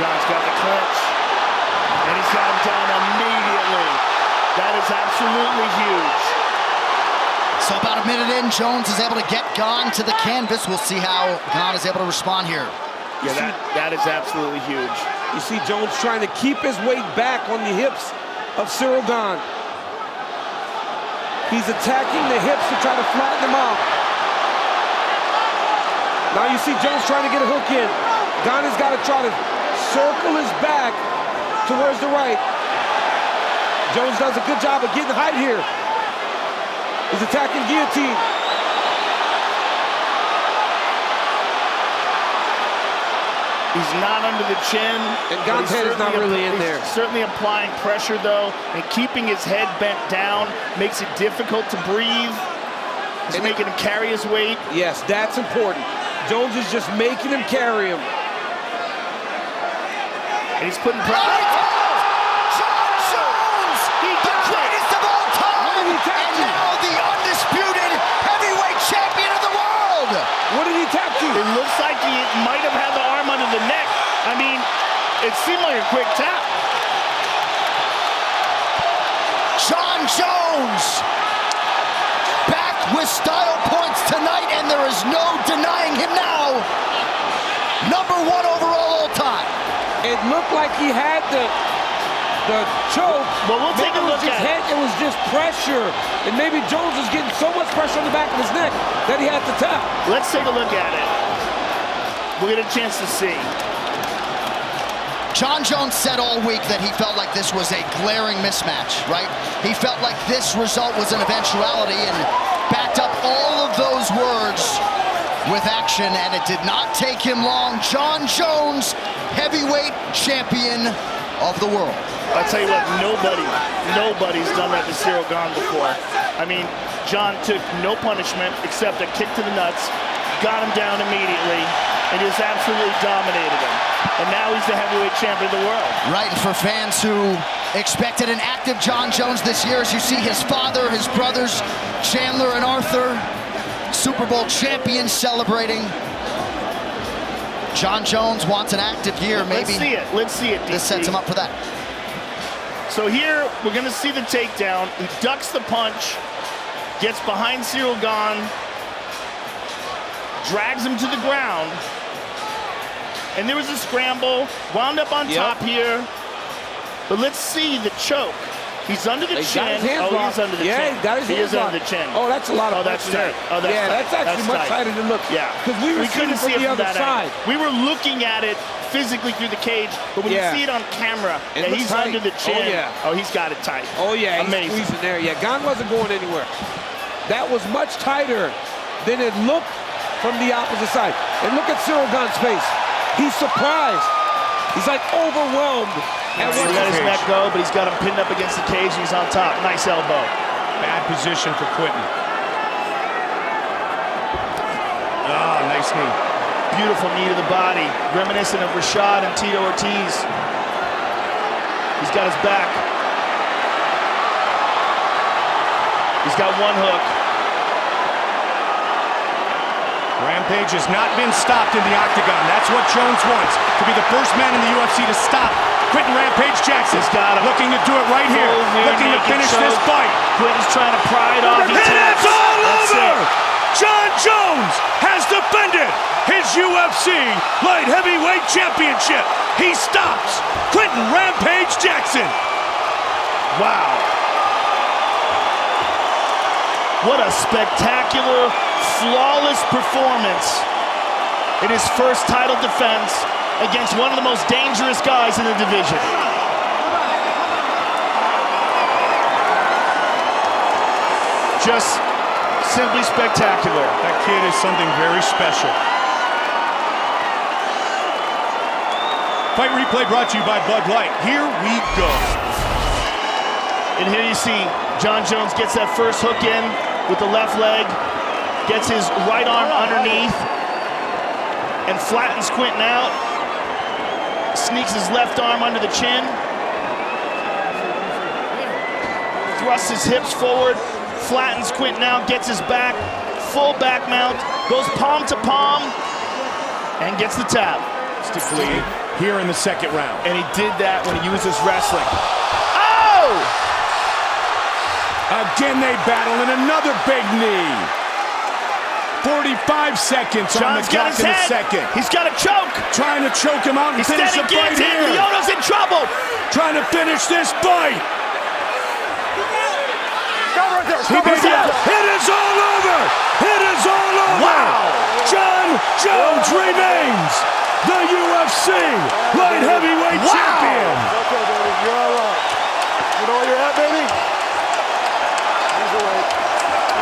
John's got the clinch, and he's got him down immediately. That is absolutely huge. So about a minute in, Jones is able to get Gon to the canvas. We'll see how Gon is able to respond here. Yeah, that is absolutely huge. You see Jones trying to keep his weight back on the hips of Ciryl Gane. He's attacking the hips to try to flatten him out. Now you see Jones trying to get a hook in. Gane has got to try to circle his back towards the right. Jones does a good job of getting height here. He's attacking guillotine. He's not under the chin. And Gane's head is not really in there. He's certainly applying pressure, though, and keeping his head bent down makes it difficult to breathe. He's making him carry his weight. Yes, that's important. Jones is just making him carry him. And he's putting pressure. Jon Jones, the greatest of all time, and now the undisputed heavyweight champion of the world. What did he tap to? It looks like he might have had the arm under the neck. I mean, it seemed like a quick tap. Jon Jones, back with style points tonight, and there is no denying him now. #1 overall all time. It looked like he had the choke. Well, we'll take a look at it. It was just pressure. And maybe Jones was getting so much pressure on the back of his neck that he had to tap. Let's take a look at it. We'll get a chance to see. Jon Jones said all week that he felt like this was a glaring mismatch, right? He felt like this result was an eventuality and backed up all of those words with action, and it did not take him long. Jon Jones, heavyweight champion of the world. I'll tell you what, nobody's done that to Ciryl Gane before. I mean, Jon took no punishment except a kick to the nuts, got him down immediately, and just absolutely dominated him. And now he's the heavyweight champion of the world. Right, and for fans who expected an active Jon Jones this year, as you see his father, his brothers, Chandler and Arthur, Super Bowl champions celebrating. Jon Jones wants an active year, maybe. Let's see it, DC. This sets him up for that. So here, we're gonna see the takedown. He ducks the punch, gets behind Ciryl Gane, drags him to the ground, and there was a scramble, wound up on top here. But let's see the choke. He's under the chin. He's under the chin. He is under the chin. Oh, that's a lot of that's tight. Oh, that's tight. That's actually much tighter than look. Yeah. Because we couldn't see it from the other side. We were looking at it physically through the cage, but when you see it on camera, he's under the chin. Oh, he's got it tight. Oh, yeah. Amazing. He's squeezing there. Yeah, Gane wasn't going anywhere. That was much tighter than it looked from the opposite side. And look at Ciryl Gane's face. He's surprised. He's like overwhelmed. He let his neck go, but he's got him pinned up against the cage, and he's on top. Nice elbow. Bad position for Quinton. Oh, nice knee. Beautiful knee to the body, reminiscent of Rashad and Tito Ortiz. He's got his back. He's got one hook. Rampage has not been stopped in the octagon. That's what Jones wants, to be the first man in the UFC to stop Quinton Rampage Jackson. He's got him. Looking to do it right here. Looking to finish this fight. Quinton's trying to pry it off. And it's all over! Jon Jones has defended his UFC light heavyweight championship. He stops Quinton Rampage Jackson. Wow. What a spectacular, flawless performance in his first title defense against one of the most dangerous guys in the division. Just simply spectacular. That kid is something very special. Fight Replay brought to you by Bud Light. Here we go. And here you see Jon Jones gets that first hook in with the left leg, gets his right arm underneath, and flattens Quinton out. Sneaks his left arm under the chin. Thrusts his hips forward, flattens Quinton out, gets his back, full back mount, goes palm to palm, and gets the tap. drastically here in the second round. And he did that when he used his wrestling. Oh! Again they battle, and another big knee. 45 seconds on the clock in the second. He's got a choke. Trying to choke him out and finish the fight here. Lyoto's in trouble. Trying to finish this fight. He's out. It is all over. It is all over. Wow. Jon Jones remains the UFC light heavyweight champion. Okay, baby, you're all right. You know where you're at, baby? He's away.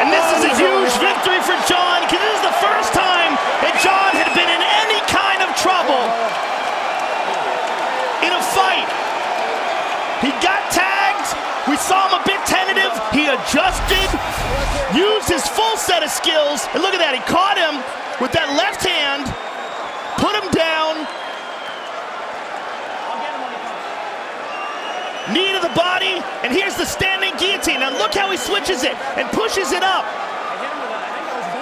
And this is a huge victory for Jon, because this is the first time that Jon had been in any kind of trouble in a fight. He got tagged. We saw him a bit tentative. He adjusted, used his full set of skills. And look at that. He caught him with that left hand, put him down. Knee to the body, and here's the standing guillotine. Now look how he switches it and pushes it up.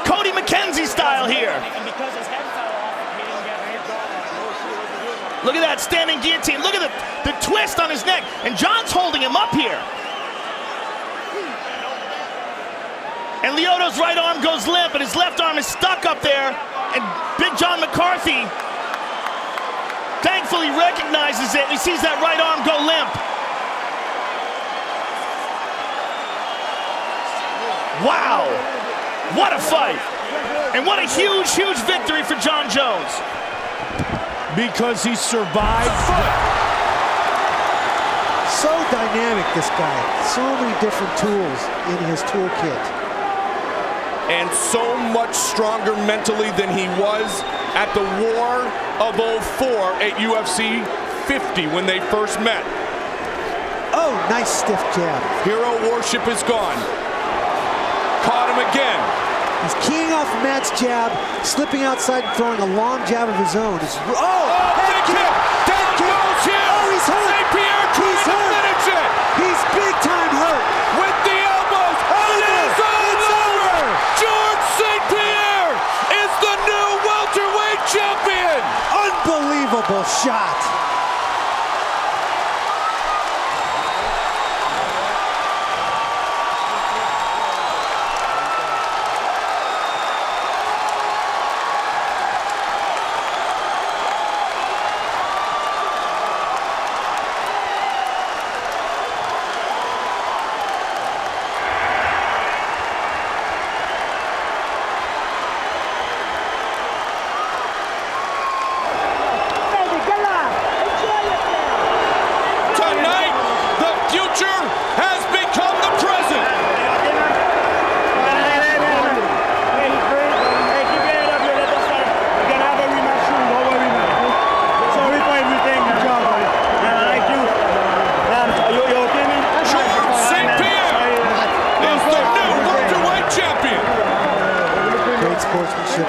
Cody McKenzie style here. Look at that standing guillotine. Look at the twist on his neck. And Jon's holding him up here. And Lyoto's right arm goes limp, and his left arm is stuck up there. And Big John McCarthy thankfully recognizes it, and he sees that right arm go limp. Wow, what a fight. And what a huge, huge victory for Jon Jones. Because he survived. So dynamic, this guy. So many different tools in his toolkit. And so much stronger mentally than he was at the War of 04 at UFC 50 when they first met. Oh, nice stiff jab. Hero worship is gone. Caught him again. He's keying off Matt's jab, slipping outside and throwing a long jab of his own. Head kick! Dead goes here! Oh, he's hurt! St-Pierre trying to finish it! He's big time hurt! With the elbows! It is all over! George St-Pierre is the new welterweight champion! Unbelievable shot!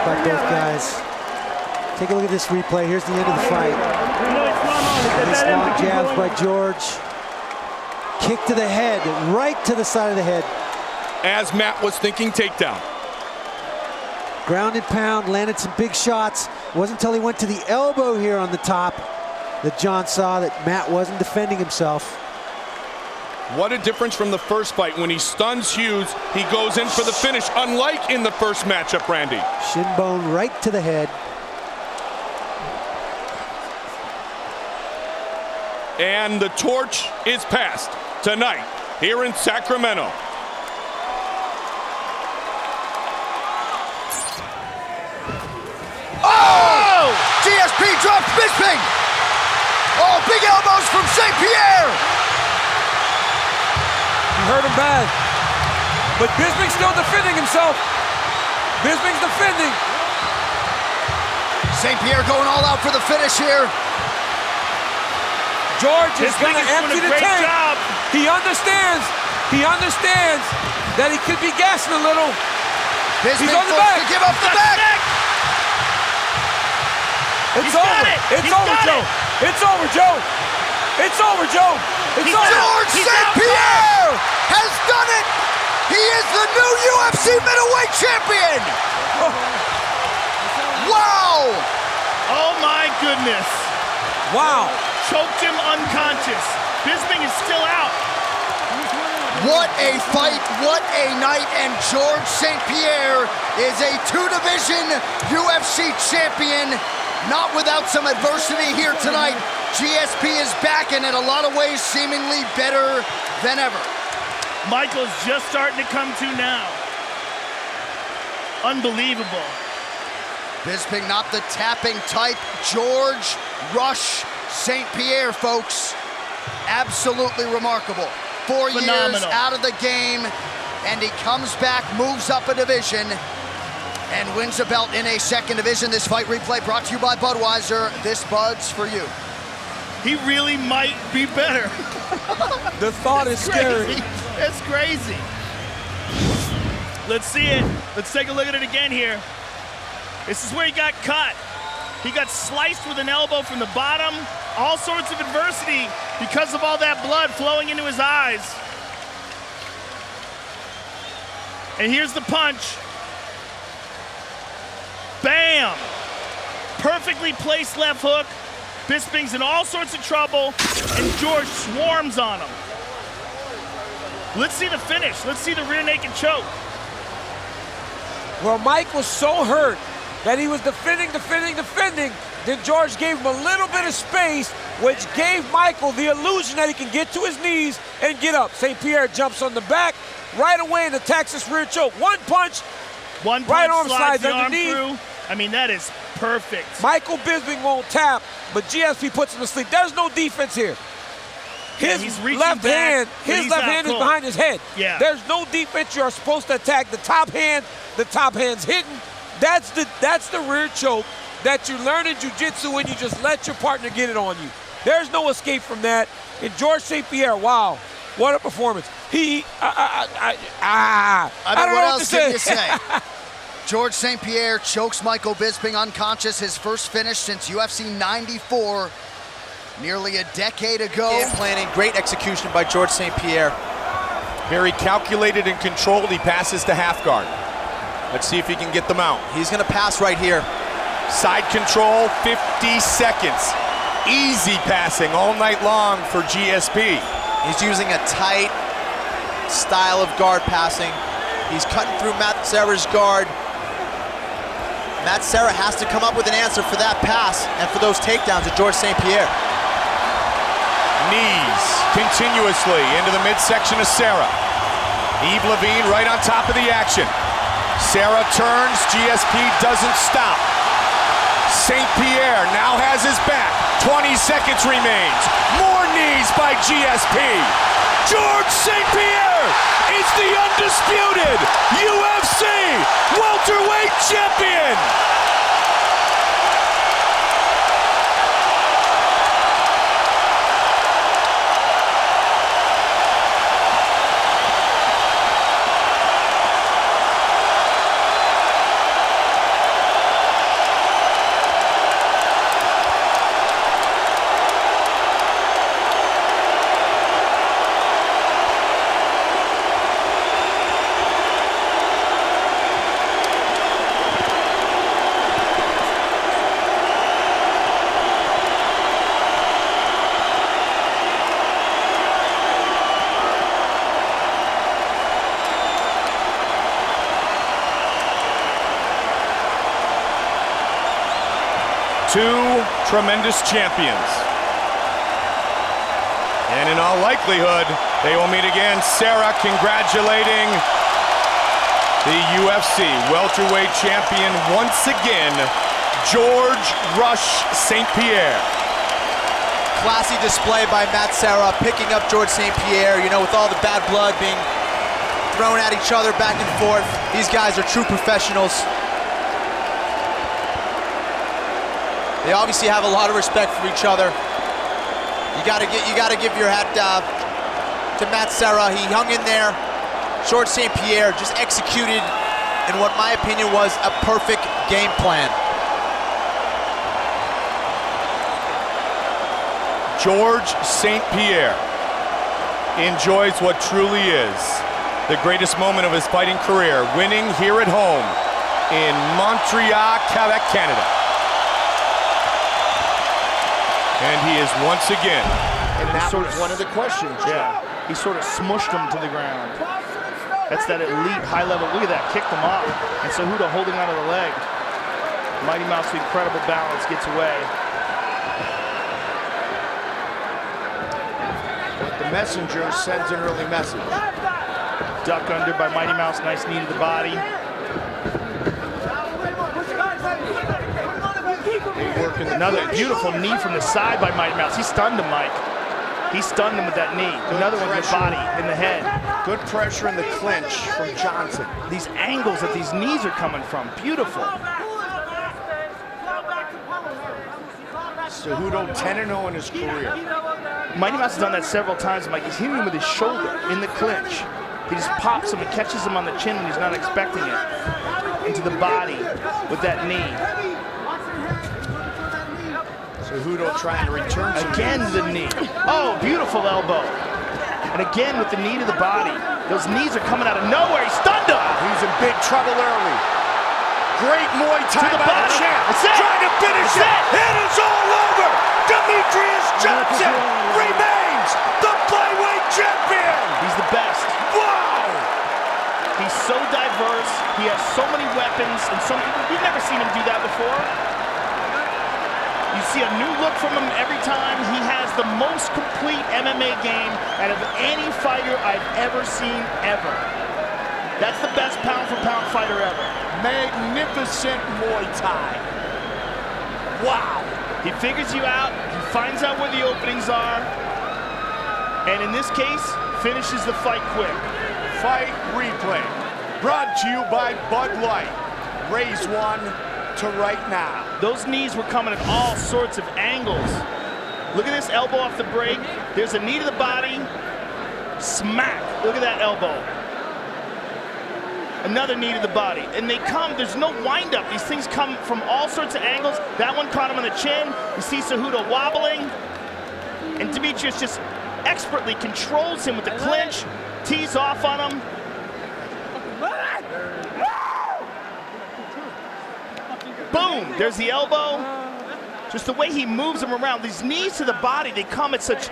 By both guys. Take a look at this replay. Here's the end of the fight. Nice long jabs by George. Kick to the head, right to the side of the head. As Matt was thinking, takedown. Ground and pound, landed some big shots. It wasn't until he went to the elbow here on the top that Jon saw that Matt wasn't defending himself. What a difference from the first fight. When he stuns Hughes, he goes in for the finish, unlike in the first matchup, Randy. Shin bone right to the head. And the torch is passed tonight here in Sacramento. Oh! GSP drops Bisping! Oh, big elbows from St-Pierre! Hurt him bad. But Bisping's still defending himself. Bisping's defending. St-Pierre going all out for the finish here. George is going to empty the tank. He understands. He understands that he could be gassing a little. Bisping He's on the back. to give up the back. It's over. It's over, Joe. It's over, Joe. It's over, Joe. It's over. George St-Pierre has done it. He is the new UFC middleweight champion. Wow. Oh my goodness. goodness. Wow. Choked him unconscious. Bisping is still out. What a fight, what a night, and George St-Pierre is a two-division UFC champion, not without some adversity here tonight. GSP is back and in a lot of ways seemingly better than ever. Michael's just starting to come to now. Unbelievable. Bisping not the tapping type. George Rush St-Pierre, folks. Absolutely remarkable. 4 years out of the game, and he comes back, moves up a division, and wins a belt in a second division. This fight replay brought to you by Budweiser. This Bud's for you. He really might be better. The thought is scary. That's crazy. Let's see it. Let's take a look at it again here. This is where he got cut. He got sliced with an elbow from the bottom. All sorts of adversity because of all that blood flowing into his eyes. And here's the punch. Bam! Perfectly placed left hook. Bisping's in all sorts of trouble, and George swarms on him. Let's see the finish. Let's see the rear naked choke. Well, Mike was so hurt that he was defending. Then George gave him a little bit of space, which gave Michael the illusion that he can get to his knees and get up. St-Pierre jumps on the back right away and attacks his rear choke. One punch, right arm slides underneath. Through. I mean, that is perfect. Michael Bisping won't tap, but GSP puts him to sleep. There's no defense here. His left hand is behind his head. Yeah. There's no defense. You're supposed to attack the top hand. The top hand's hidden. That's the rear choke that you learn in jiu-jitsu when you just let your partner get it on you. There's no escape from that. And George St-Pierre, wow, what a performance. I don't know what else can you say. George St-Pierre chokes Michael Bisping unconscious, his first finish since UFC 94, nearly a decade ago. Game planning, great execution by George St-Pierre. Very calculated and controlled. He passes to half guard. Let's see if he can get them out. He's gonna pass right here. Side control, 50 seconds. Easy passing all night long for GSP. He's using a tight style of guard passing. He's cutting through Matt Serra's guard. Matt Serra has to come up with an answer for that pass and for those takedowns of George St-Pierre. Knees continuously into the midsection of Serra. Yves Levine right on top of the action. Serra turns, GSP doesn't stop. St-Pierre now has his back. 20 seconds remains. More knees by GSP. George St-Pierre is the undisputed UFC welterweight champion. Two tremendous champions. And in all likelihood, they will meet again. Serra congratulating the UFC welterweight champion once again, George Rush St-Pierre. Classy display by Matt Serra, picking up George St-Pierre, you know, with all the bad blood being thrown at each other back and forth. These guys are true professionals. They obviously have a lot of respect for each other. You gotta give your hat to Matt Serra. He hung in there. George St-Pierre just executed in what my opinion was a perfect game plan. George St-Pierre enjoys what truly is the greatest moment of his fighting career, winning here at home in Montreal, Quebec, Canada. And he is once again. And that was one of the questions. Yeah, he sort of smushed him to the ground. That's that elite high level. Look at that, kicked him off. And Cejudo holding onto the leg. Mighty Mouse with incredible balance gets away. The messenger sends an early message. Duck under by Mighty Mouse, nice knee to the body. Another beautiful knee from the side by Mighty Mouse. He stunned him, Mike. He stunned him with that knee. Another one in the body, in the head. Good pressure in the clinch from Johnson. These angles that these knees are coming from, beautiful. Cejudo 10-0 in his career. Mighty Mouse has done that several times, Mike. He's hitting him with his shoulder in the clinch. He just pops him and catches him on the chin when he's not expecting it. Into the body with that knee. Cejudo trying to return to again the knee. Oh, beautiful elbow. And again with the knee to the body. Those knees are coming out of nowhere. He stunned him. He's in big trouble early. Great Muay Thai by the champ. Trying to finish it. It is all over. Demetrious Johnson remains the flyweight champion. He's the best. Wow. He's so diverse. He has so many weapons, and we've never seen him do that before. You see a new look from him every time. He has the most complete MMA game out of any fighter I've ever seen, ever. That's the best pound-for-pound fighter ever. Magnificent Muay Thai. Wow. He figures you out. He finds out where the openings are. And in this case, finishes the fight quick. Fight replay. Brought to you by Bud Light. Raise one to right now. Those knees were coming at all sorts of angles. Look at this elbow off the break. There's a knee to the body. Smack. Look at that elbow. Another knee to the body. And they come, there's no wind-up. These things come from all sorts of angles. That one caught him on the chin. You see Cejudo wobbling. And Demetrious just expertly controls him with the clinch. Tees off on him. Boom, there's the elbow. Just the way he moves him around. These knees to the body, they come at such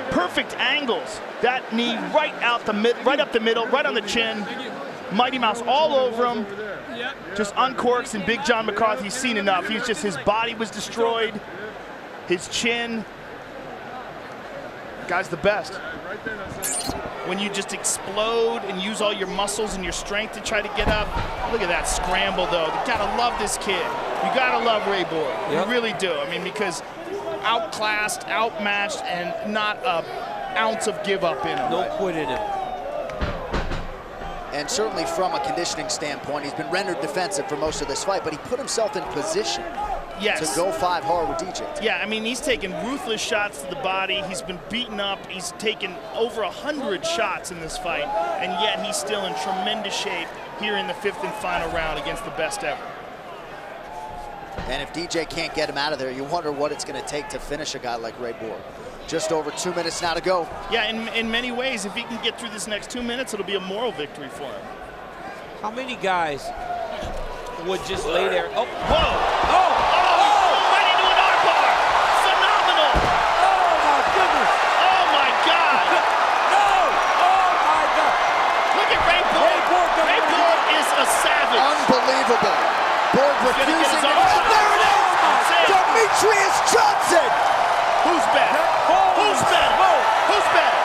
perfect angles. That knee right up the middle, right on the chin. Mighty Mouse all over him. Just uncorks, and Big John McCarthy's seen enough. His body was destroyed. His chin. Guy's the best. When you just explode and use all your muscles and your strength to try to get up. Look at that scramble, though. You gotta love this kid. You gotta love Ray Borg. You really do. I mean, because outclassed, outmatched, and not an ounce of give up in him. No quit in him. And certainly from a conditioning standpoint, he's been rendered defensive for most of this fight, but he put himself in position to go 5 hard with DJ. Yeah, I mean, he's taken ruthless shots to the body. He's been beaten up. He's taken over 100 shots in this fight, and yet he's still in tremendous shape here in the 5th and final round against the best ever. And if DJ can't get him out of there, you wonder what it's going to take to finish a guy like Ray Borg. Just over 2 minutes now to go. Yeah, in many ways, if he can get through this next 2 minutes, it'll be a moral victory for him. How many guys would just lay there? Oh, whoa! Oh! Right into an armbar! Phenomenal! Oh my goodness! Oh my God! No! Oh my God! Look at Ray Borg! Ray Borg is a savage. Unbelievable. Borg refusing. Oh, there it is! Demetrious Johnson! Who's better? Who's better? Who's better?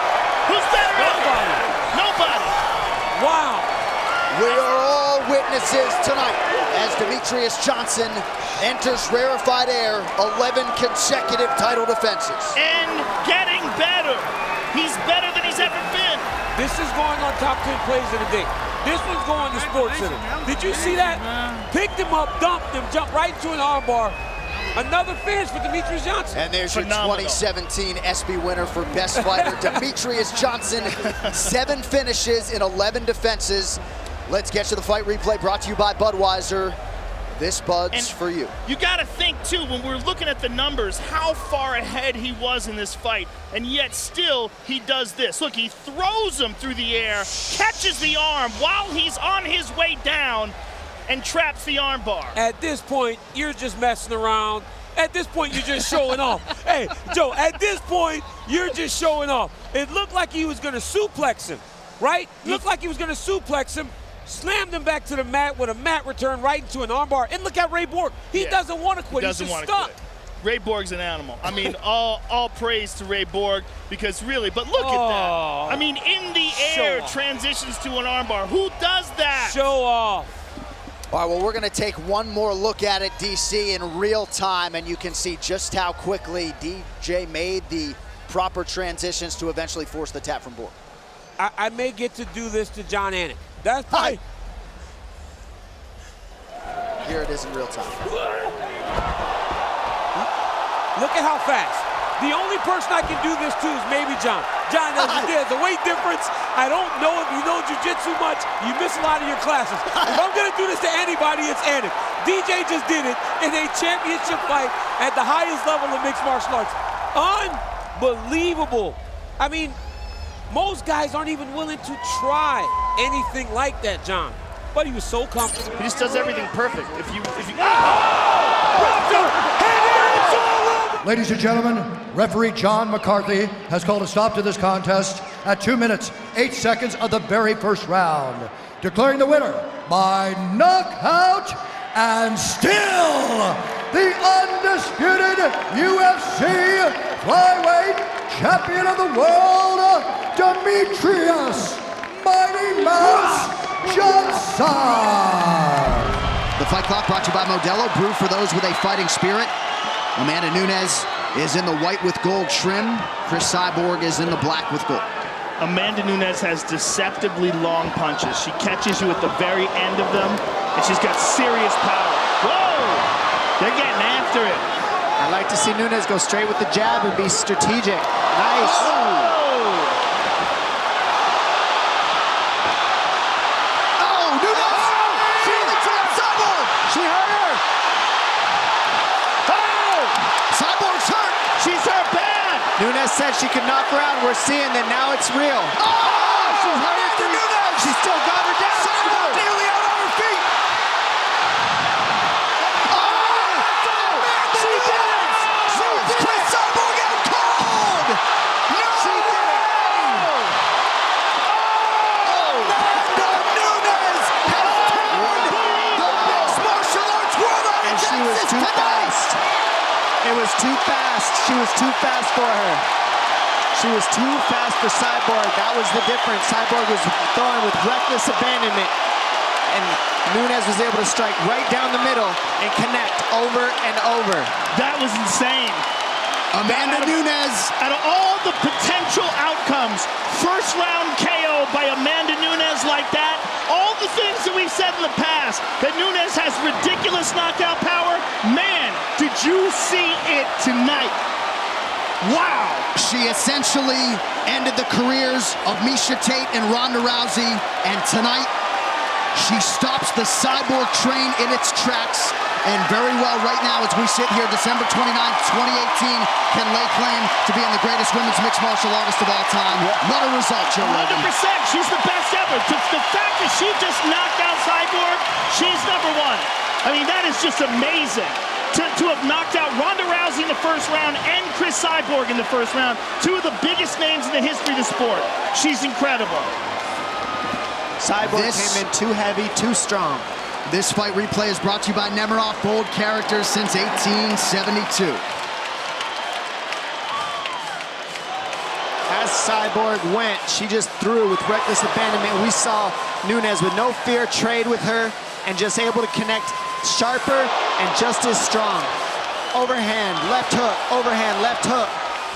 Who's better? Nobody. Nobody. Wow. We are all witnesses tonight as Demetrious Johnson enters rarefied air, 11 consecutive title defenses. And getting better. He's better than he's ever been. This is going on top 10 plays of the day. This one's going to Sports Center. Did you see that? Picked him up, dumped him, jumped right into an armbar. Another finish for Demetrious Johnson. And there's your 2017 ESPY winner for Best Fighter, Demetrious Johnson. 7 finishes in 11 defenses. Let's get to the fight replay brought to you by Budweiser. This Bud's for you. You got to think, too, when we're looking at the numbers, how far ahead he was in this fight, and yet still he does this. Look, he throws him through the air, catches the arm while he's on his way down, and traps the arm bar. At this point, you're just messing around At this point, you're just showing off. Hey, Joe, at this point, you're just showing off. It looked like he was going to suplex him, right? Looked like he was going to suplex him, slammed him back to the mat with a mat return right into an armbar. And look at Ray Borg. He doesn't want to quit. He's just stuck. Ray Borg's an animal. I mean, all praise to Ray Borg, because really, but look at that. I mean, in the air, transitions to an armbar. Who does that? Show off. All right, well, we're going to take one more look at it, DC, in real time, and you can see just how quickly DJ made the proper transitions to eventually force the tap from Borg. I may get to do this to John Anik. That's fine. Here it is in real time. Look at how fast. The only person I can do this to is maybe John. John, there's a weight difference. I don't know if you know jiu-jitsu much. You miss a lot of your classes. If I'm going to do this to anybody, it's Anik. DJ just did it in a championship fight at the highest level of mixed martial arts. Unbelievable. I mean, most guys aren't even willing to try anything like that, John. But he was so comfortable. He just does everything perfect. If you Ladies and gentlemen, referee John McCarthy has called a stop to this contest at 2 minutes, 8 seconds of the very first round, declaring the winner by knockout and still the undisputed UFC flyweight champion of the world, Demetrious Mighty Mouse Johnson. The fight clock brought to you by Modelo, brewed for those with a fighting spirit. Amanda Nunes is in the white with gold trim. Chris Cyborg is in the black with gold. Amanda Nunes has deceptively long punches. She catches you at the very end of them, and she's got serious power. Whoa! They're getting after it. I like to see Nunes go straight with the jab and be strategic. Nice. Nunes said she could knock her out. We're seeing that now it's real. She's hurt through. She still got her down. Cyborg nearly out on her feet. She did it. Chris Cyborg out cold. No. She did it. Amanda Nunes has turned the mixed martial arts world on its she was too fast. It was too fast. She was too fast for her. She was too fast for Cyborg. That was the difference. Cyborg was throwing with reckless abandonment, and Nunes was able to strike right down the middle and connect over and over. That was insane. Amanda Nunes. Out of all the potential outcomes, first round KO by Amanda Nunes like that, all the things that we've said in the past, that Nunes has ridiculous knockout power, man, did you see it tonight? Wow. She essentially ended the careers of Miesha Tate and Ronda Rousey, and tonight she stops the Cyborg train in its tracks, and very well right now as we sit here December 29th, 2018, can lay claim to being the greatest women's mixed martial artist of all time. What a result, Joe Rogan. 100%, she's the best ever. The fact that she just knocked out Cyborg, she's number one. I mean, that is just amazing. To have knocked out Ronda Rousey in the first round and Chris Cyborg in the first round, two of the biggest names in the history of the sport. She's incredible. Cyborg came in too heavy, too strong. This fight replay is brought to you by Nemiroff, bold characters since 1872. As Cyborg went, she just threw with reckless abandonment. We saw Nunes with no fear trade with her and just able to connect sharper and just as strong. Overhand, left hook, overhand, left hook.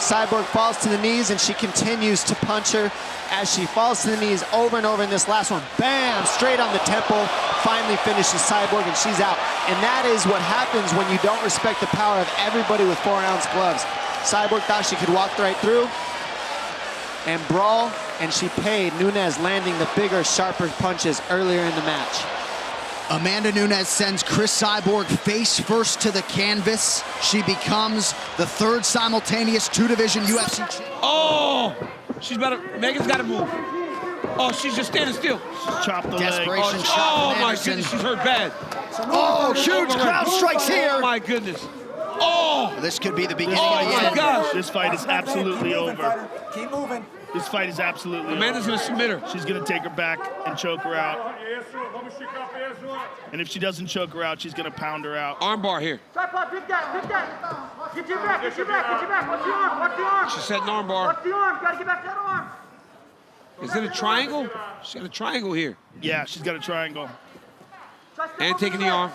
Cyborg falls to the knees and she continues to punch her as she falls to the knees over and over in this last one. Bam, straight on the temple, finally finishes Cyborg and she's out. And that is what happens when you don't respect the power of everybody with 4-ounce gloves. Cyborg thought she could walk right through and brawl, and she paid. Nunes landing the bigger, sharper punches earlier in the match. Amanda Nunes sends Chris Cyborg face first to the canvas. She becomes the third simultaneous two-division UFC champion. Oh, she's better. Megan's got to move. Oh, she's just standing still. Chop the Desperation leg. shot. Oh my goodness, she's hurt bad. Oh, huge crowd strikes here. Oh my goodness. Oh! This could be the This beginning fight, of the end. gosh. this fight is absolutely over. Keep moving. This fight is absolutely Amanda's over. gonna submit her. She's gonna take her back and choke her out. And if she doesn't choke her out, she's gonna pound her out. Armbar here. Get your back. What's the arm? What's the arm? She's setting armbar. What's the arm? Gotta get back to that arm. Is it a triangle? She's got a triangle here. Yeah, she's got a triangle. And taking the arm.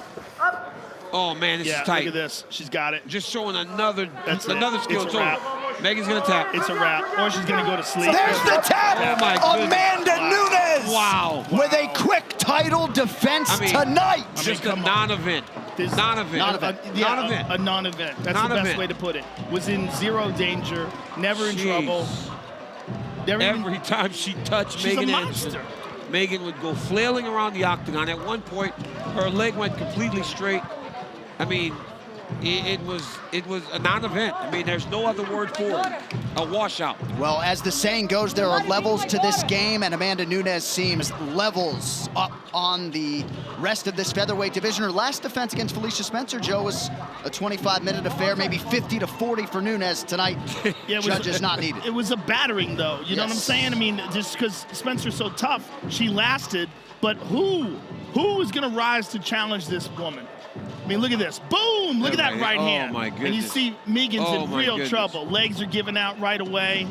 Oh man, this Yeah, is tight. look at this. She's got it. Just showing another That's it. skill. It's a wrap. Megan's gonna tap. It's a wrap. Or she's gonna go to sleep. There's the tap! Oh my goodness. Amanda Nunes! Wow. With a quick title defense I mean, tonight! Just a come on. non-event. This- Non-event. Non-event. A non-event. That's the Non-event. best way to put it. Was in zero danger, never in Jeez. trouble. Never even- Every time she touched She's a Megan monster. Anderson, Megan would go flailing around the octagon. At one point, her leg went completely straight. I mean, it was a non-event. I mean, there's no other word for it. A washout. Well, as the saying goes, there are levels to this game, and Amanda Nunes seems levels up on the rest of this featherweight division. Her last defense against Felicia Spencer, Joe, was a 25-minute affair, maybe 50 to 40 for Nunes tonight. Yeah, Judges not needed. It was a battering, though. You know what I'm Yes. saying? I mean, just because Spencer's so tough, she lasted. But who is going to rise to challenge this woman? I mean, look at this. Boom! Look at that right hand. my And you goodness. see Megan's Oh, in my real goodness. trouble. Legs are giving out right away.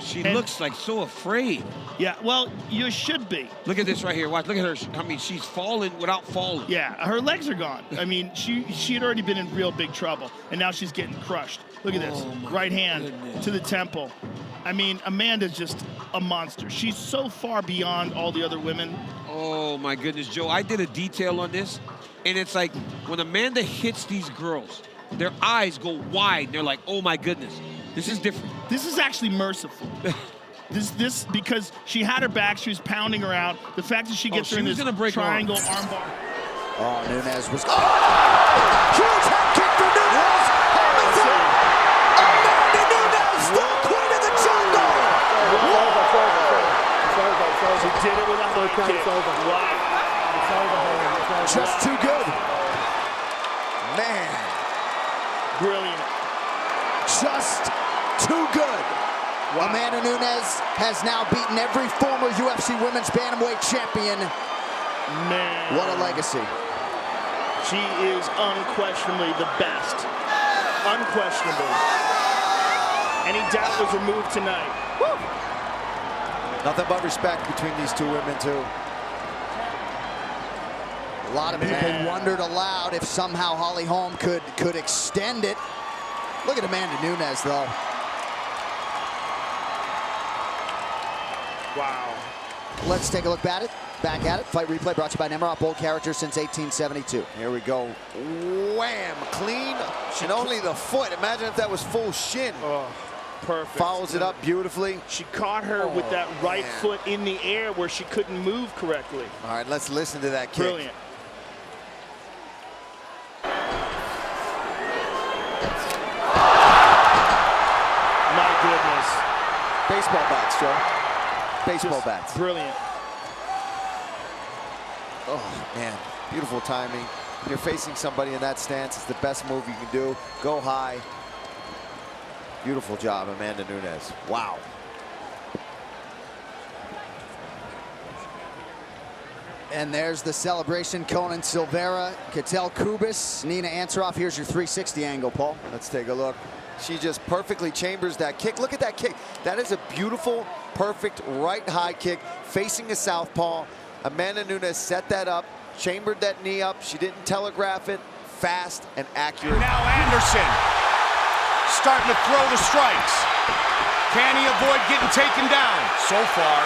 She And- looks like so afraid. Yeah, well, you should be. Look at this right here. Watch. Look at her. I mean, she's falling without falling. Yeah, her legs are gone. I mean, she had already been in real big trouble, and now she's getting crushed. Look at this. Oh, my Right hand goodness. to the temple. I mean, Amanda's just a monster. She's so far beyond all the other women. Oh my goodness, Joe. I did a detail on this, and it's like when Amanda hits these girls, their eyes go wide. They're like, oh my goodness, this is different. This is actually merciful. This because she had her back, she was pounding her out. The fact that she gets her she in was this gonna break her arm. triangle armbar. Oh, Nunes was... Oh! Huge head kick for Nunes! Amanda Nunes, the queen of the jungle! She did it with a high kick. Wow. Just too good. Man, Brilliant. just too good. Amanda Nunes has now beaten every former UFC Women's Bantamweight champion. Man. What a legacy. She is unquestionably the best. Unquestionably. Any doubt was removed tonight. Nothing but respect between these two women, too. A lot of people wondered aloud if somehow Holly Holm could extend it. Look at Amanda Nunes, though. Wow. Let's take a look at it. Back at it. Fight replay brought to you by Nemarov. Bold character since 1872. Here we go. Wham! Clean. And only the foot. Imagine if that was full shin. Oh, perfect. Follows it up beautifully. She caught her with that right man. foot in the air where she couldn't move correctly. All right, let's listen to that kick. Brilliant. My goodness. Baseball bats, Joe. Baseball Just bats. Brilliant. Oh, man. Beautiful timing. When you're facing somebody in that stance, it's the best move you can do. Go high. Beautiful job, Amanda Nunes. Wow. And there's the celebration. Conan Silvera, Ketel Kubis, Nina Ansaroff. Here's your 360 angle, Paul. Let's take a look. She just perfectly chambers that kick. Look at that kick. That is a beautiful, perfect right high kick facing a southpaw. Amanda Nunes set that up, chambered that knee up. She didn't telegraph it. Fast and accurate. Now Anderson starting to throw the strikes. Can he avoid getting taken down? So far.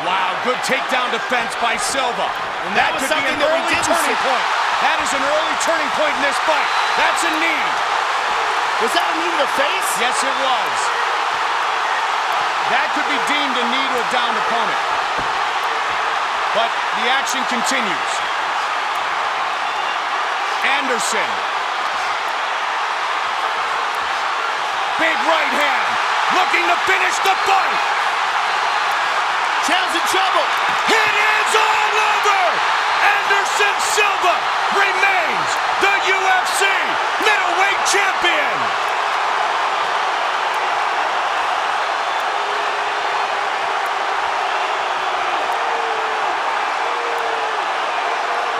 Wow, good takedown defense by Silva. And that was could be something an that we early didn't turning see. point. That is an early turning point in this fight. That's a knee. Was that a knee to the face? Yes, it was. That could be deemed a knee to a downed opponent. But the action continues. Anderson. Big right hand. Looking to finish the fight. Chow's in trouble. It is all over. Anderson Silva remains the UFC champion!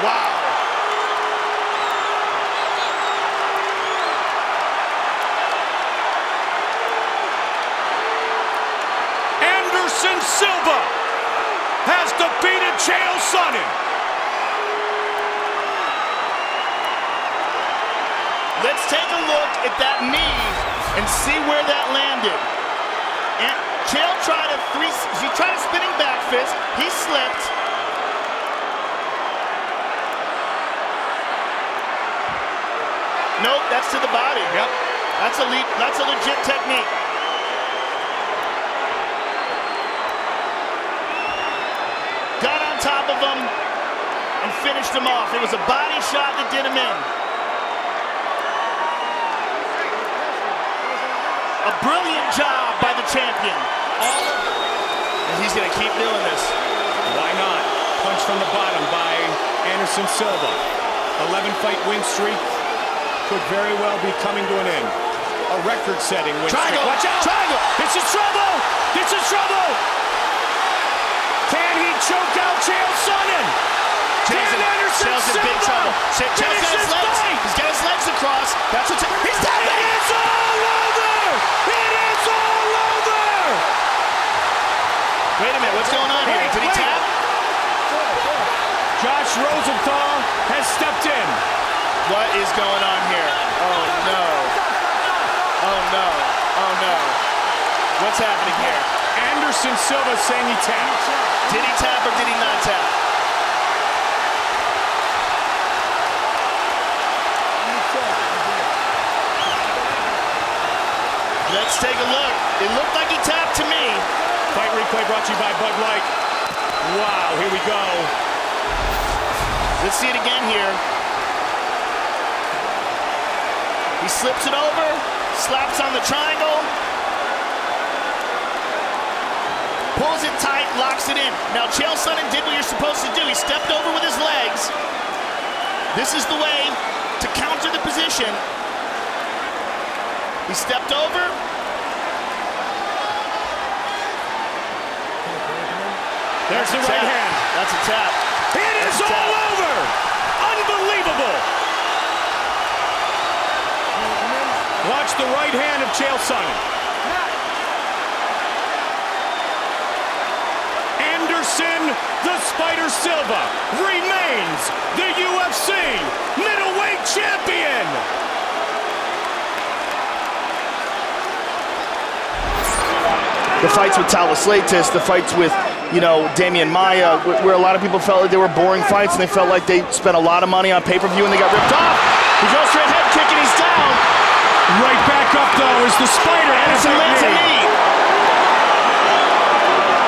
Wow. Silva has defeated Chael Sonnen. Let's take a look at that knee and see where that landed. And Chael tried a spinning back fist. He slipped. Nope, that's to the body. Yep. That's a legit technique. Got on top of him and finished him off. It was a body shot that did him in. A brilliant job by the champion. And he's gonna keep doing this. Why not? Punch from the bottom by Anderson Silva. 11-fight win streak could very well be coming to an end. A record-setting win streak. Watch out! Triangle! This is trouble! This is trouble! Can he choke out Chael Sonnen? Can Anderson Chael's in big trouble. Chael's got his legs. He's got his legs across. That's what's he's tapping. It is all over! It is all over! Wait a minute, what's going on here? Did he tap? Josh Rosenthal has stepped in. What is going on here? Oh no. Oh no. Oh no. What's happening here? Anderson Silva saying he tapped. Did he tap or did he not tap? Let's take a look. It looked like he tapped to me. Fight replay brought to you by Bud Light. Wow, here we go. Let's see it again here. He slips it over, slaps on the triangle, pulls it tight, locks it in. Now Chael Sonnen did what you're supposed to do. He stepped over with his legs. This is the way to counter the position. He stepped over. There's the right hand. That's a tap. It is all over! Unbelievable! Watch the right hand of Chael Sonnen. Anderson the Spider Silva remains the UFC middleweight champion! The fights with Talis Leitis, the fights with, Damian Maia, where a lot of people felt like they were boring fights and they felt like they spent a lot of money on pay-per-view and they got ripped off. He goes for a head kick and he's down. Right back up though is the Spider. Anderson lands a knee.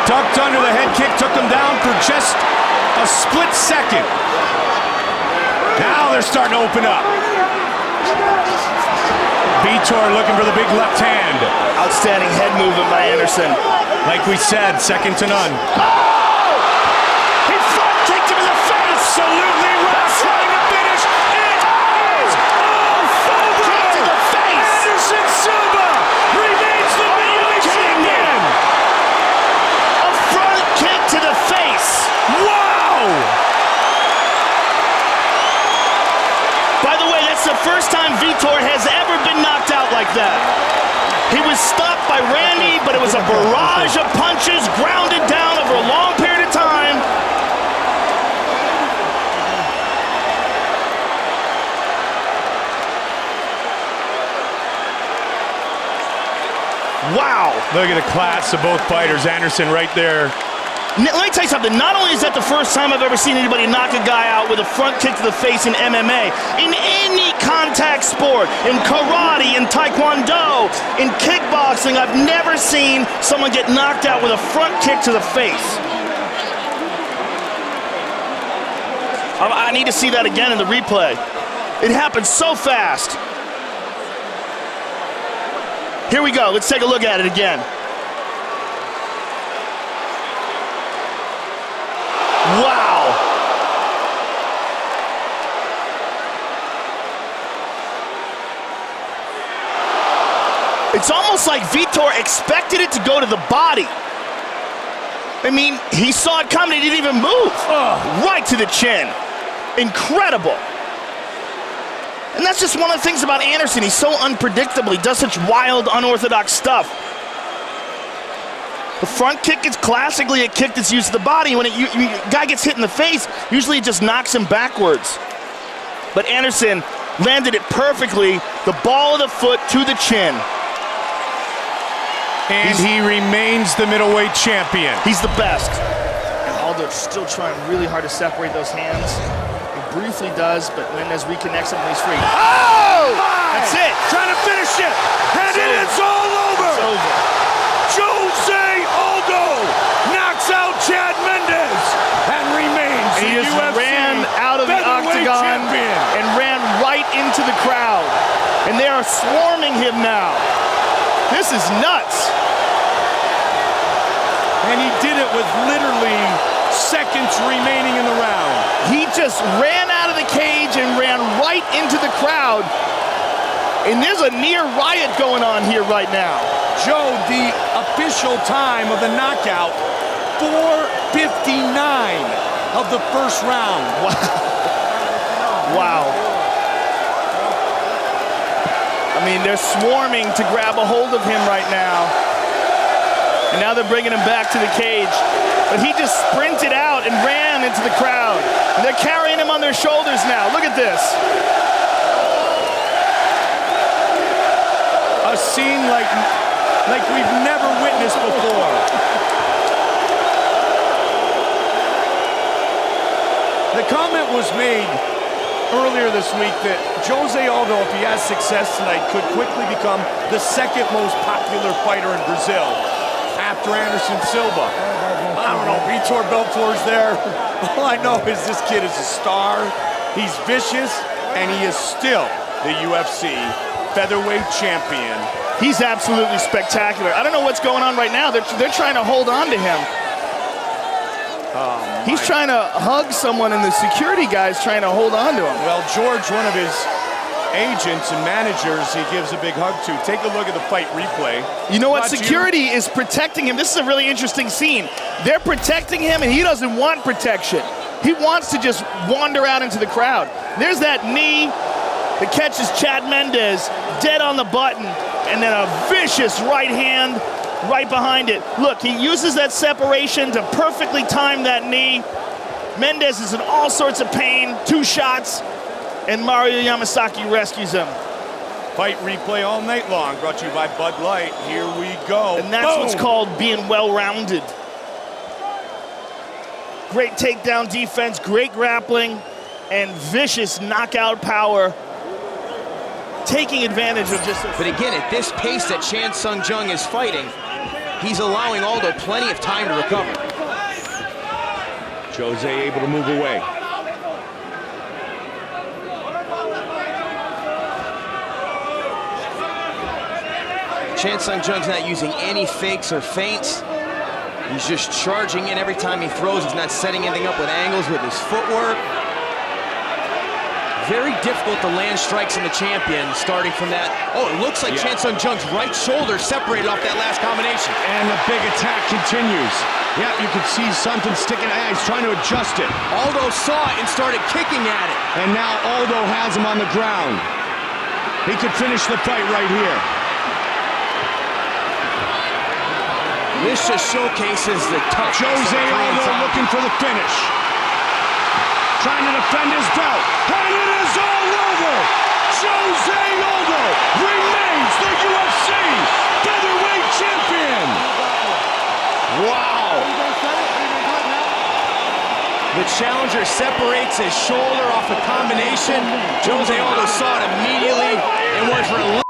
Ducked under the head kick, took him down for just a split second. Now they're starting to open up. Vitor looking for the big left hand. Outstanding head movement by Anderson. Like we said, second to none. Oh! He front kicked him in the face. Absolutely right. Trying to finish. It is all over. Kick to the face. Anderson Silva remains the middleweight champion. A front kick to the face. Wow! By the way, that's the first time Vitor has ever been knocked out like that. He was stopped by Randy, but it was a barrage of punches, grounded down over a long period of time. Wow. Look at the class of both fighters. Anderson right there. Let me tell you something, not only is that the first time I've ever seen anybody knock a guy out with a front kick to the face in MMA, in any contact sport, in karate, in taekwondo, in kickboxing, I've never seen someone get knocked out with a front kick to the face. I need to see that again in the replay. It happened so fast. Here we go, let's take a look at it again. Wow! It's almost like Vitor expected it to go to the body. I mean, he saw it coming, he didn't even move. Right to the chin. Incredible. And that's just one of the things about Anderson. He's so unpredictable. He does such wild, unorthodox stuff. The front kick is classically a kick that's used to the body. When a guy gets hit in the face, usually it just knocks him backwards. But Anderson landed it perfectly, the ball of the foot to the chin. And he remains the middleweight champion. He's the best. And Aldo still trying really hard to separate those hands. He briefly does, but Nunes reconnects him and he's free. Oh! That's it. Trying to finish it. And it is all over. It's over. Jose Aldo knocks out Chad Mendes and remains He the just UFC ran out of the featherweight octagon champion. and ran right into the crowd. And they are swarming him now. This is nuts. And he did it with literally seconds remaining in the round. He just ran out of the cage and ran right into the crowd. And there's a near riot going on here right now. Joe, the official time of the knockout, 4:59 of the first round. Wow. I mean, they're swarming to grab a hold of him right now. And now they're bringing him back to the cage. But he just sprinted out and ran into the crowd. And they're carrying him on their shoulders now. Look at this. A scene like we've never witnessed before. The comment was made earlier this week that Jose Aldo, if he has success tonight, could quickly become the second most popular fighter in Brazil after Anderson Silva. I don't know, Vitor Belfort's there. All I know is this kid is a star. He's vicious, and he is still the UFC featherweight champion. He's absolutely spectacular. I don't know what's going on right now. They're trying to hold on to him. He's trying to hug someone, and the security guy's trying to hold on to him. Well, George, one of his agents and managers, he gives a big hug to. Take a look at the fight replay. You know what? Security is protecting him. This is a really interesting scene. They're protecting him, and he doesn't want protection. He wants to just wander out into the crowd. There's that knee that catches Chad Mendes dead on the button, and then a vicious right hand right behind it. Look, he uses that separation to perfectly time that knee. Mendes is in all sorts of pain. 2 shots, and Mario Yamasaki rescues him. Fight replay all night long, brought to you by Bud Light. Here we go. And that's what's called being well-rounded. Great takedown defense, great grappling, and vicious knockout power. Taking advantage of just... But again, at this pace that Chan Sung Jung is fighting, he's allowing Aldo plenty of time to recover. Jose able to move away. Chan Sung Jung's not using any fakes or feints. He's just charging in every time he throws. He's not setting anything up with angles with his footwork. Very difficult to land strikes in the champion, starting from that. Oh, it looks like Chan Sung Jung's right shoulder separated off that last combination. And the big attack continues. Yeah, you can see something sticking out. He's trying to adjust it. Aldo saw it and started kicking at it. And now Aldo has him on the ground. He could finish the fight right here. This just showcases the toughness of Jose Aldo looking for the finish. Trying to defend his belt. And it is all over. Jose Aldo remains the UFC featherweight champion. Wow. The challenger separates his shoulder off a combination. Jose Aldo saw it immediately and was relentless.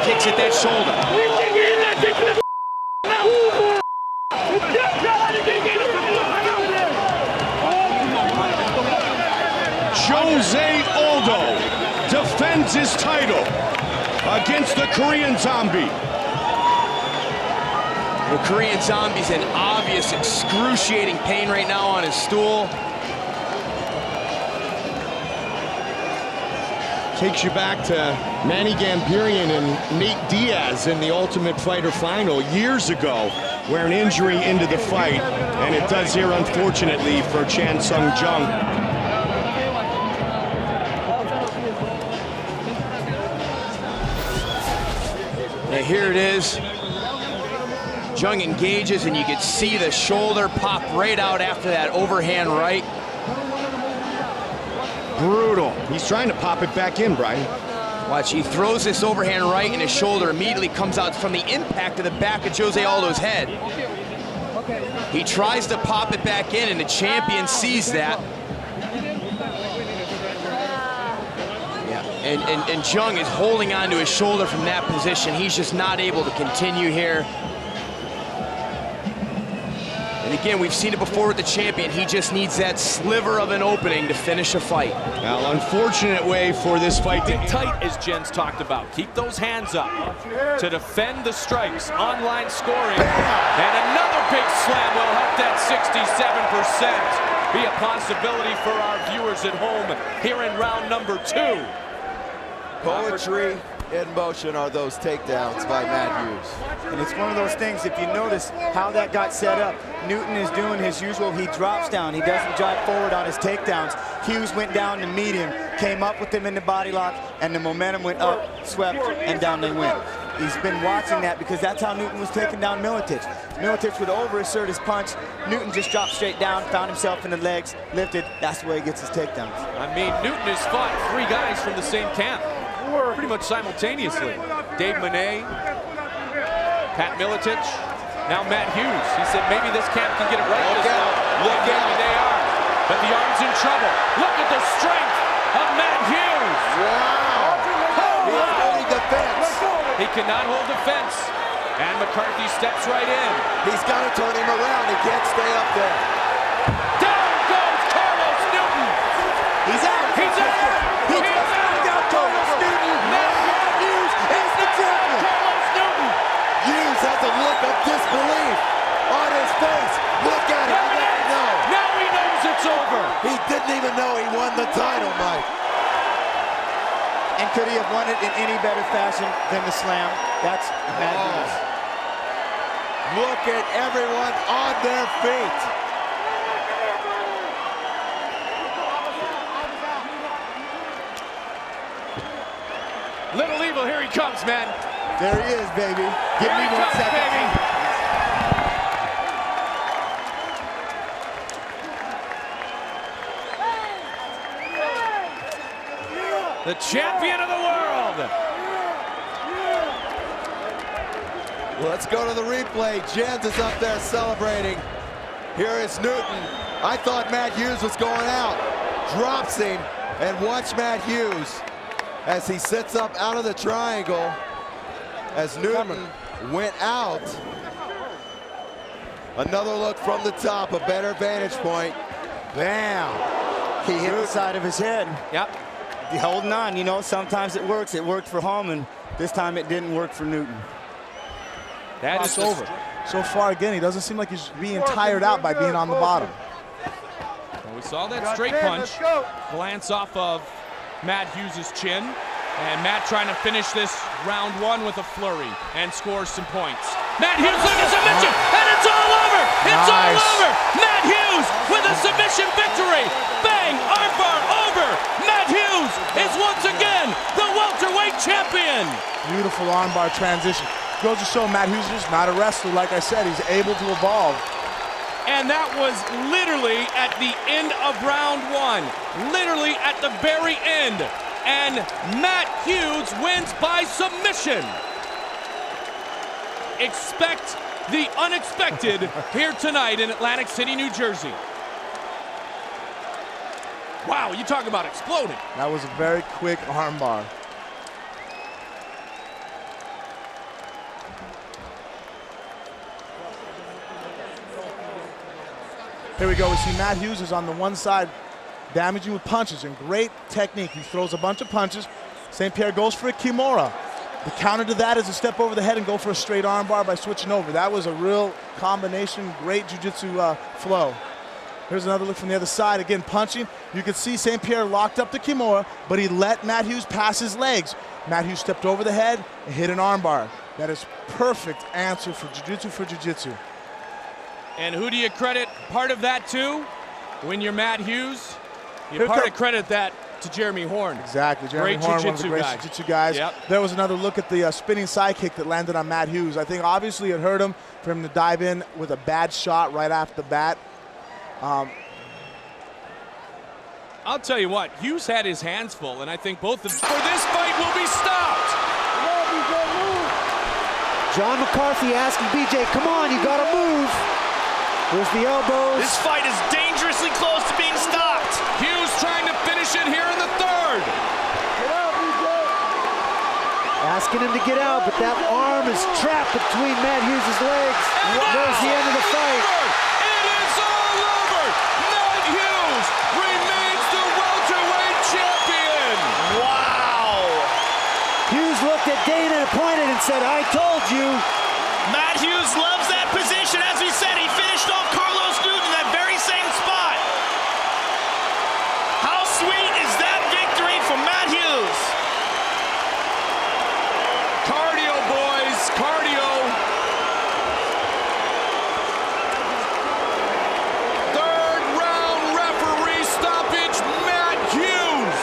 Kicks at that shoulder. Jose Aldo defends his title against the Korean Zombie. The Korean Zombie's in obvious, excruciating pain right now on his stool. Takes you back to Manny Gambirian and Nate Diaz in the Ultimate Fighter final years ago, where an injury into the fight, and it does here, unfortunately, for Chan Sung Jung. And here it is. Jung engages, and you can see the shoulder pop right out after that overhand right. Brutal. He's trying to pop it back in, Brian. Watch, he throws this overhand right, and his shoulder immediately comes out from the impact of the back of Jose Aldo's head. He tries to pop it back in, and the champion sees that. Yeah, and Jung is holding onto his shoulder from that position. He's just not able to continue here. And again, we've seen it before with the champion. He just needs that sliver of an opening to finish a fight. Well, unfortunate way for this fight to Be tight, as Jen's talked about. Keep those hands up to defend the strikes. Online scoring. And another big slam will help that 67% be a possibility for our viewers at home here in round number 2. Poetry in motion are those takedowns by Matt Hughes. And it's one of those things, if you notice how that got set up, Newton is doing his usual, he drops down, he doesn't drive forward on his takedowns. Hughes went down to meet him, came up with him in the body lock, and the momentum went up, swept, and down they went. He's been watching that because that's how Newton was taking down Miletich. Miletich would overassert his punch, Newton just dropped straight down, found himself in the legs, lifted, that's the way he gets his takedowns. I mean, Newton has fought 3 guys from the same camp, pretty much simultaneously. Dave Monet, Pat Miletich, now Matt Hughes. He said maybe this camp can get it right this time. Look out. They are. But the arm's in trouble. Look at the strength of Matt Hughes. Wow. He's holding defense. He cannot hold defense. And McCarthy steps right in. He's got to turn him around. He can't stay up there. Down goes Carlos Newton. He's out. He's out. He's out. Carlos Newton. Matt Hughes is the champion. Carlos Newton. Hughes has a look of disbelief on his face. Look at him. Now he knows it's over. He didn't even know he won the title, Mike. And could he have won it in any better fashion than the slam? That's Matt Hughes. Look at everyone on their feet. Little Evil, here he comes, man. There he is, baby. Give me 1 second. Baby. The champion of the world. Let's go to the replay. Jens is up there celebrating. Here is Newton. I thought Matt Hughes was going out. Drops him, and watch Matt Hughes as he sits up out of the triangle as Newton went out. Another look from the top, a better vantage point. Bam! He hit the side of his head. Yep. He's holding on, you know, sometimes it works. It worked for Holman. This time it didn't work for Newton. That is over. So far, again, he doesn't seem like he's being tired out by being on the bottom. Well, we saw that straight punch glance off of Matt Hughes' chin. And Matt trying to finish this round 1 with a flurry and scores some points. Matt Hughes with a submission, and it's all over! It's all over! Matt Hughes with a submission victory! Bang! Armbar over! Matt Hughes is once again the welterweight champion! Beautiful armbar transition. Goes to show Matt Hughes is just not a wrestler. Like I said, he's able to evolve. And that was literally at the end of round 1. Literally at the very end. And Matt Hughes wins by submission. Expect the unexpected here tonight in Atlantic City, New Jersey. Wow, you talk about exploding. That was a very quick armbar. Here we go. We see Matt Hughes is on the one side, damaging with punches and great technique. He throws a bunch of punches. St-Pierre goes for a Kimura. The counter to that is a step over the head and go for a straight armbar by switching over. That was a real combination, great jiu-jitsu flow. Here's another look from the other side. Again, punching. You can see St-Pierre locked up the Kimura, but he let Matt Hughes pass his legs. Matt Hughes stepped over the head and hit an armbar. That is perfect answer for jiu-jitsu for jiu-jitsu. And who do you credit part of that to? When you're Matt Hughes, you credit that to Jeremy Horn. Exactly, Jeremy Horn, one of the great jiu-jitsu guys. Yep. There was another look at the spinning side kick that landed on Matt Hughes. I think obviously it hurt him for him to dive in with a bad shot right off the bat. I'll tell you what, Hughes had his hands full, and I think both of for this fight will be stopped. John McCarthy asking BJ, come on, you gotta move. There's the elbows. This fight is dangerously close to being stopped. Hughes trying to finish it here in the third. Asking him to get out, but that arm is trapped between Matt Hughes' legs. Wow. There's the end of the fight. It is all over. Matt Hughes remains the welterweight champion. Wow. Hughes looked at Dana and pointed and said, I told you. Matt Hughes loves that position. As we said, he finished off Carlos Newton in that very same spot. How sweet is that victory for Matt Hughes? Cardio, boys, cardio. Third round referee stoppage. Matt Hughes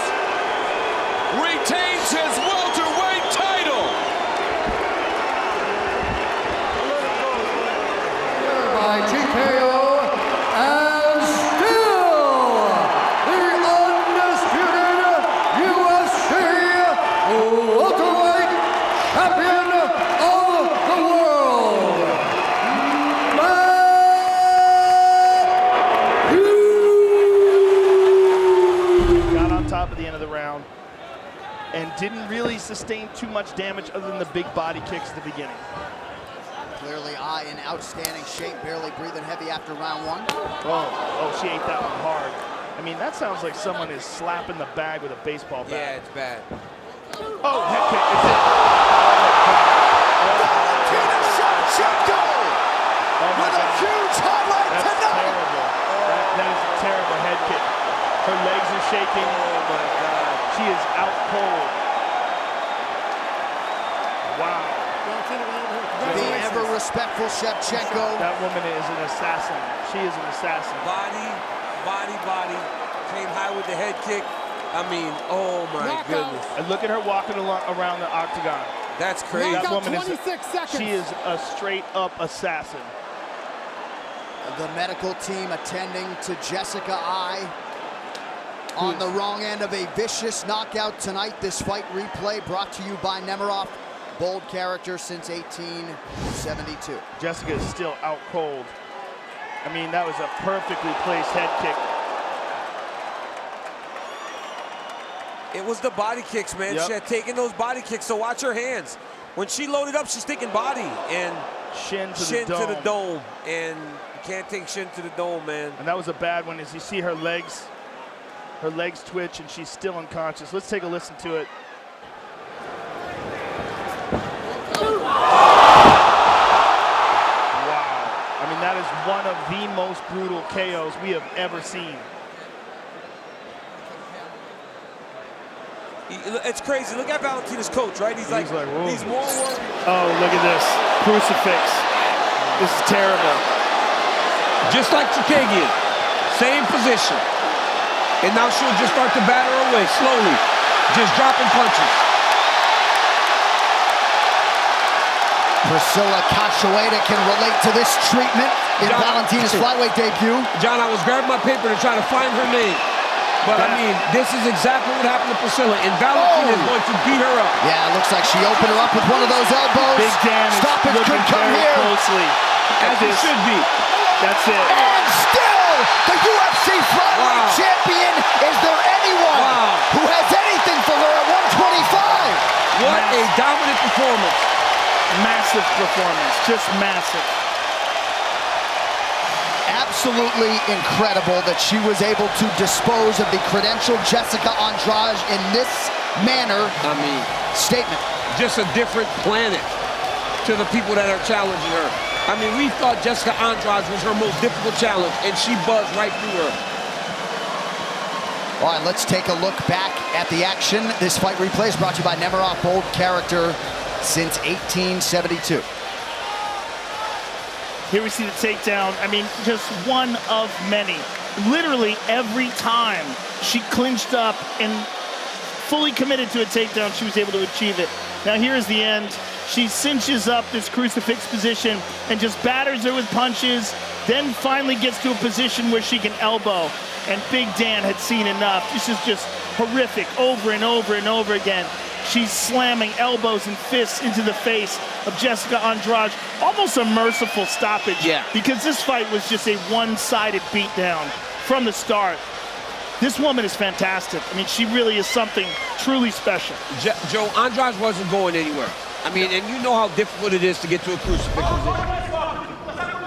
retains his welterweight title. By TKO, and still the undisputed UFC welterweight champion of the world, Matt Hughes. Got on top at the end of the round and didn't really sustain too much damage other than the big body kicks at the beginning. Clearly, Eye in outstanding shape, barely breathing heavy after round one. Oh, she ate that one hard. I mean, that sounds like someone is slapping the bag with a baseball bat. Yeah, it's bad. Oh, head kick. It's it. Valentina Shevchenko with a huge highlight That's tonight. terrible. That is a terrible head kick. Her legs are shaking. Oh, my God. She is out cold. Wow. The ever-respectful Shevchenko. That woman is an assassin. She is an assassin. Body. Came high with the head kick. I mean, oh my goodness. And look at her walking around the octagon. That's crazy. That woman is, she is a straight-up assassin. The medical team attending to Jessica Eye on the wrong end of a vicious knockout tonight. This fight replay brought to you by Nemiroff. Bold character since 1872. Jessica is still out cold. I mean, that was a perfectly placed head kick. It was the body kicks, man. Yep. She had taken those body kicks, so watch her hands. When she loaded up, she's thinking body and shin to the dome. And you can't take shin to the dome, man. And that was a bad one. As you see her legs twitch, and she's still unconscious. Let's take a listen to it. Wow. I mean, that is one of the most brutal KOs we have ever seen. It's crazy. Look at Valentina's coach, right? He's like whoa. He's more worried. Oh, look at this. Crucifix. This is terrible. Just like Chikagian, same position. And now she'll just start to batter away slowly, just dropping punches. Priscilla Cachoeira can relate to this treatment in Valentina's flyweight debut. John, I was grabbing my paper to try to find her name. But I mean, this is exactly what happened to Priscilla, and Valentina is going to beat her up. Yeah, it looks like she opened her up with one of those elbows. Big Dan is Stoppage looking could come very here. closely. As it should be. That's it. And still, the UFC flyweight champion. Is there anyone who has anything for her at 125? What a dominant performance. Massive performance, just massive. Absolutely incredible that she was able to dispose of the credentialed Jessica Andrade in this manner. I mean, statement. Just a different planet to the people that are challenging her. I mean, we thought Jessica Andrade was her most difficult challenge, and she buzzed right through her. All right, let's take a look back at the action. This fight replay is brought to you by Nemiroff, bold character since 1872. Here we see the takedown. I mean, just one of many. Literally every time she clinched up and fully committed to a takedown, she was able to achieve it. Now here's the end. She cinches up this crucifix position and just batters her with punches, then finally gets to a position where she can elbow. And Big Dan had seen enough. This is just horrific over and over and over again. She's slamming elbows and fists into the face of Jessica Andrade. Almost a merciful stoppage. Yeah. Because this fight was just a one-sided beatdown from the start. This woman is fantastic. I mean, she really is something truly special. Joe, Andrade wasn't going anywhere. I mean, and you know how difficult it is to get to a crucifix position.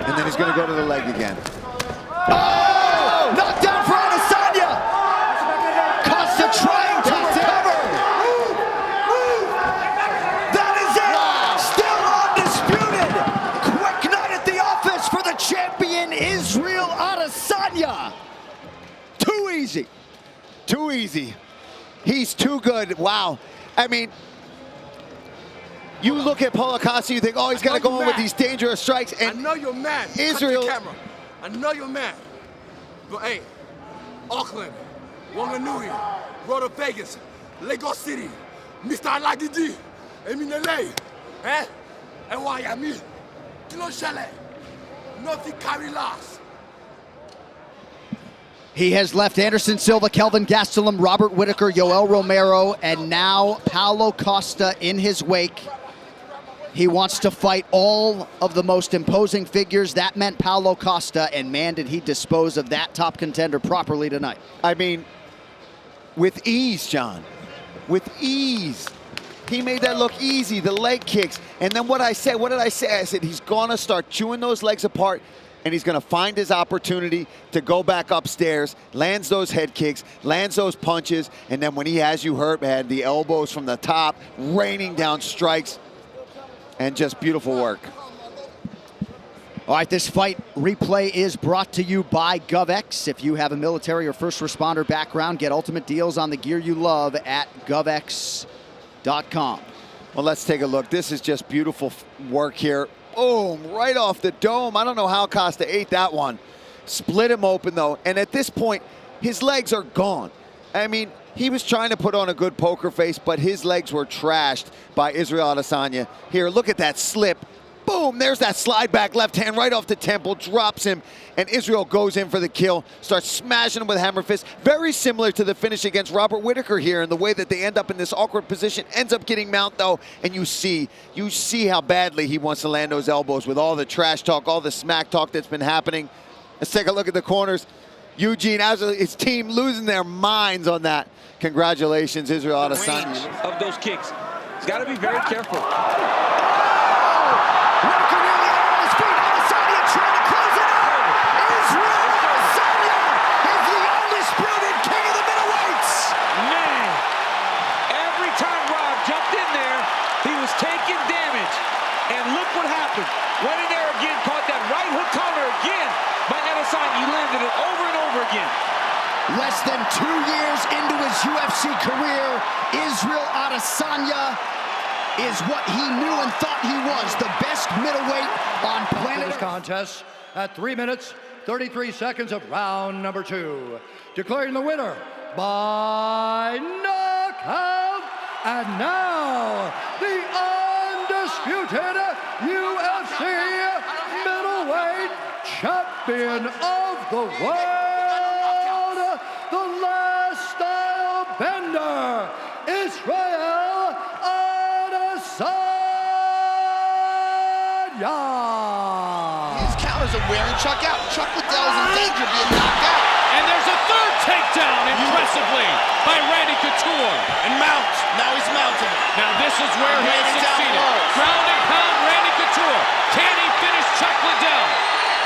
And then he's going to go to the leg again. Oh! Knockdown for Adesanya! Costa trying to recover! That is it! Still undisputed! Quick night at the office for the champion, Israel Adesanya! Too easy. Too easy. He's too good. Wow. I mean, you look at Paulo Costa, you think, oh, he's got to go in with these dangerous strikes. And I know you're mad. Israel. Cut the camera. I know you're mad. But hey, Auckland, Wanganui, Road Vegas, Lagos City, Mr. Alagidi, Eminele, and Miami, Kilo Shale, nothing carry last. He has left Anderson Silva, Kelvin Gastelum, Robert Whittaker, Yoel Romero, and now Paulo Costa in his wake. He wants to fight all of the most imposing figures. That meant Paulo Costa, and man, did he dispose of that top contender properly tonight. I mean, with ease, John. With ease. He made that look easy, the leg kicks. And then what did I say? I said he's gonna start chewing those legs apart, and he's gonna find his opportunity to go back upstairs, lands those head kicks, lands those punches, and then when he has you hurt, man, the elbows from the top, raining down strikes, and just beautiful work. All right, this fight replay is brought to you by GovX. If you have a military or first responder background, get ultimate deals on the gear you love at govx.com. Well, let's take a look. This is just beautiful work here. Boom, right off the dome. I don't know how Costa ate that one. Split him open, though. And at this point, his legs are gone. I mean, he was trying to put on a good poker face, but his legs were trashed by Israel Adesanya. Here, look at that slip. Boom, there's that slide back left hand right off the temple, drops him, and Israel goes in for the kill, starts smashing him with hammer fist. Very similar to the finish against Robert Whittaker here, and the way that they end up in this awkward position, ends up getting mount though, and you see how badly he wants to land those elbows with all the trash talk, all the smack talk that's been happening. Let's take a look at the corners. Eugene, his team losing their minds on that. Congratulations, Israel Adesanya. Of those kicks. He's got to be very careful. Whittaker nearly out on his feet. Adesanya trying to close it out. Israel Adesanya is the undisputed king of the middleweights. Man, every time Rob jumped in there, he was taking damage. And look what happened. Went in there again, caught that right hook counter again by Adesanya. He landed it over and over again. Less than 2 years into his UFC career, Israel Adesanya is what he knew and thought he was, the best middleweight on planet This Earth. contest at 3 minutes, 33 seconds of round number 2. Declaring the winner by knockout, and now the undisputed UFC middleweight champion of the world, the last style bender, Israel Adesanya. These counters are wearing Chuck out. Chuck Liddell's in danger of being knocked out. And there's a third takedown impressively by Randy Couture. And mounts. Now he's mounting. Now this is where he has succeeded. Ground and pound Randy Couture. Can he finish Chuck Liddell?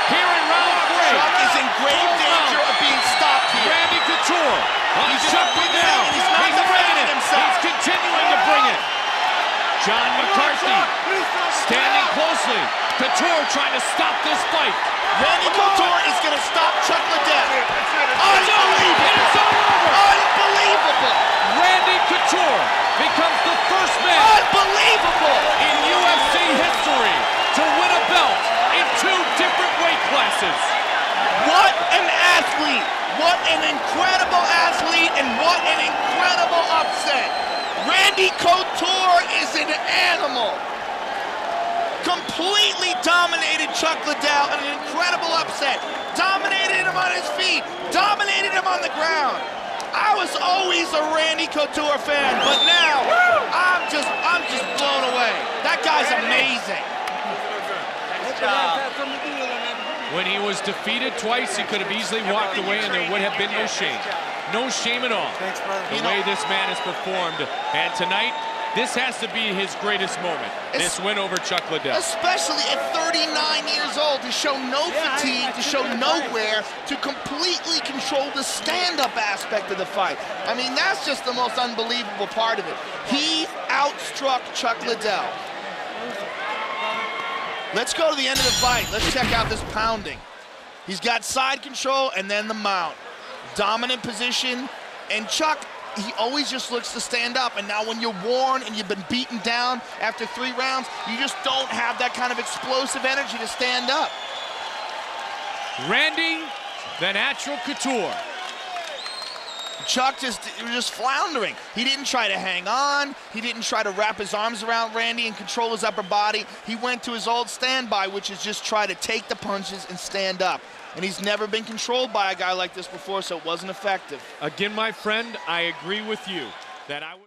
Here in round 3. Chuck is in grave danger of being stopped here. Randy Couture on Chuck Liddell. He's not defending himself. He's continuing to bring it. John McCarthy standing close Moxley. Couture trying to stop this fight. Randy Couture is going to stop Chuck Liddell. Unbelievable. It's all over. Unbelievable. Randy Couture becomes the first man Unbelievable. in UFC history to win a belt in 2 different weight classes. What an athlete. What an incredible athlete and what an incredible upset. Randy Couture is an animal. Completely dominated Chuck Liddell in an incredible upset. Dominated him on his feet. Dominated him on the ground. I was always a Randy Couture fan, but now I'm just blown away. That guy's amazing. When he was defeated twice, he could have easily walked away and there would have been no shame. No shame at all. The way this man has performed. And tonight, this has to be his greatest moment. This win over Chuck Liddell. Especially at 39 years old, to show no fatigue, to show no wear, to completely control the stand-up aspect of the fight. I mean, that's just the most unbelievable part of it. He outstruck Chuck Liddell. Let's go to the end of the fight. Let's check out this pounding. He's got side control and then the mount. Dominant position, and Chuck, he always just looks to stand up, and now when you're worn and you've been beaten down after 3 rounds, you just don't have that kind of explosive energy to stand up. Randy, the natural Couture. Chuck was just floundering. He didn't try to hang on. He didn't try to wrap his arms around Randy and control his upper body. He went to his old standby, which is just try to take the punches and stand up. And he's never been controlled by a guy like this before, so it wasn't effective. Again, my friend, I agree with you that I would